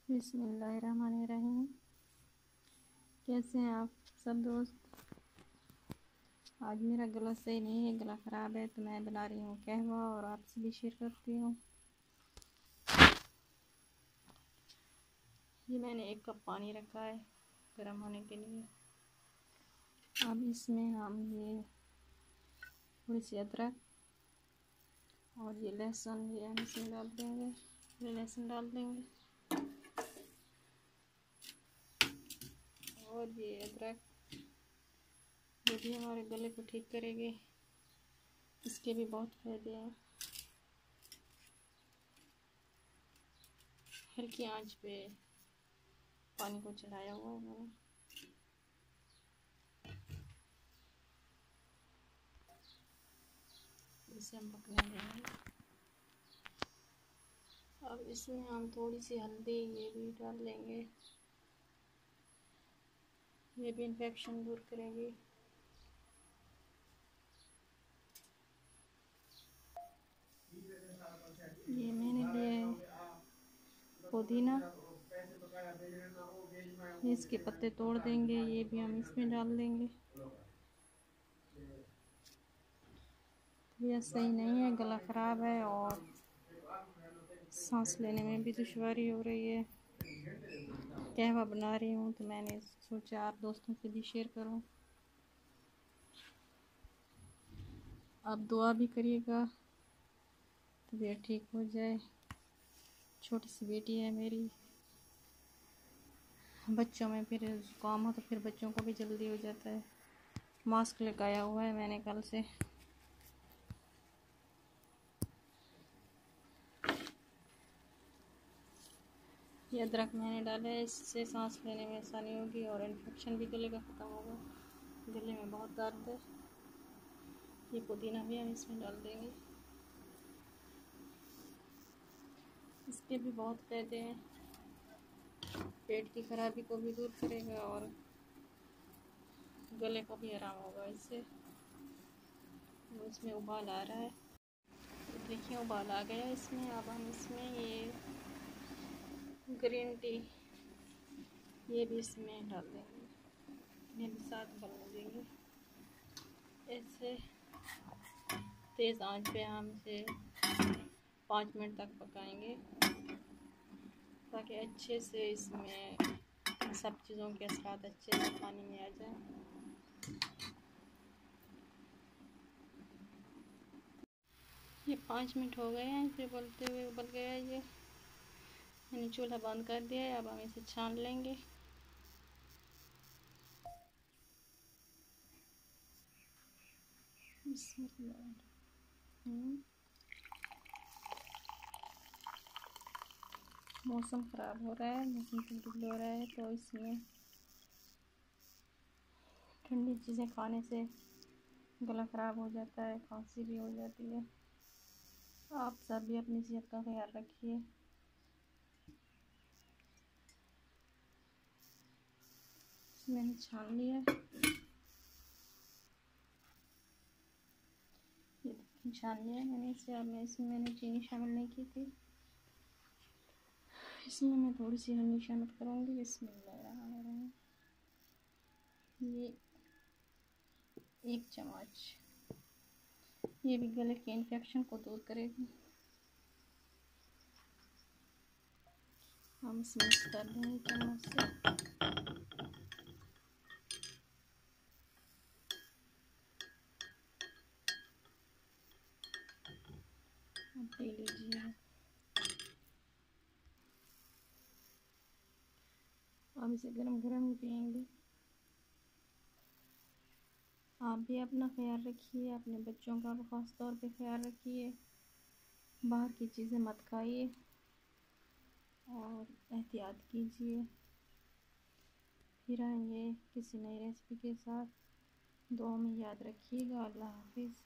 बिस्मिल्लाहिर्रहमानिर्रहीम। कैसे हैं आप सब दोस्त? आज मेरा गला सही नहीं है, गला ख़राब है, तो मैं बना रही हूँ कहवा और आपसे भी शेयर करती हूँ। ये मैंने 1 कप पानी रखा है गर्म होने के लिए। अब इसमें हम ये थोड़ी सी अदरक और ये लहसुन ये हम इसमें डाल देंगे। ये लहसुन डाल देंगे और ये अदरक ये भी हमारे गले को ठीक करेगी। इसके भी बहुत फायदे हैं। हल्की आंच पे पानी को चढ़ाया हुआ है मैंने। इसे हम पकने देंगे। अब इसमें हम थोड़ी सी हल्दी ये भी डाल लेंगे। ये भी इन्फेक्शन दूर करेगी। ये मैंने लिया पुदीना, इसके पत्ते तोड़ देंगे, ये भी हम इसमें डाल देंगे। तबीयत सही नहीं है, गला ख़राब है और सांस लेने में भी दुश्वारी हो रही है। कहवा बना रही हूँ तो मैंने सोचा आप दोस्तों से भी शेयर करूँ। आप दुआ भी करिएगा तबीयत ठीक हो जाए। छोटी सी बेटी है मेरी, बच्चों में फिर जुकाम हो तो फिर बच्चों को भी जल्दी हो जाता है। मास्क लगाया हुआ है मैंने कल से। ये अदरक मैंने डाला है, इससे सांस लेने में आसानी होगी और इन्फेक्शन भी गले का ख़त्म होगा। गले में बहुत दर्द है। ये पुदीना भी हम इसमें डाल देंगे। इसके भी बहुत फ़ायदे हैं। पेट की खराबी को भी दूर करेगा और गले को भी आराम होगा इससे। इसमें उबाल आ रहा है, तो देखिए उबाल आ गया इसमें। अब हम इसमें ये ग्रीन टी ये भी इसमें डाल देंगे, इन्हें भी साथ उबलने देंगे। ऐसे तेज़ आंच पे हम इसे 5 मिनट तक पकाएंगे ताकि अच्छे से इसमें सब चीज़ों के असरात अच्छे से पानी में आ जाए। ये 5 मिनट हो गए हैं इसे उबलते हुए, उबल गया है ये। मैंने चूल्हा बंद कर दिया है। अब हम इसे छान लेंगे। मौसम ख़राब हो रहा है, मौसम तब्दील हो रहा है, तो इसमें ठंडी चीज़ें खाने से गला ख़राब हो जाता है, खांसी भी हो जाती है। आप सब भी अपनी सेहत का ख्याल रखिए। मैंने छान लिया है, ये देखिए छान लिया है मैंने इसे। अब इसमें मैंने चीनी शामिल नहीं की थी, इसमें मैं थोड़ी सी हनी शामिल करूँगी। बिस्मिल्लाहिर्रहमानिर्रहीम। ये 1 चम्मच, ये भी गले के इन्फेक्शन को दूर करेगी। हम इसमें मिक्स कर देंगे चम्मच से। अब पी लीजिए। अब इसे गरम गरम ही पियेंगे। आप भी अपना ख्याल रखिए, अपने बच्चों का ख़ास तौर पे ख्याल रखिए। बाहर की चीज़ें मत खाइए और एहतियात कीजिए। फिर आएंगे किसी नई रेसिपी के साथ। दुआ में याद रखिएगा। अल्लाह हाफिज़।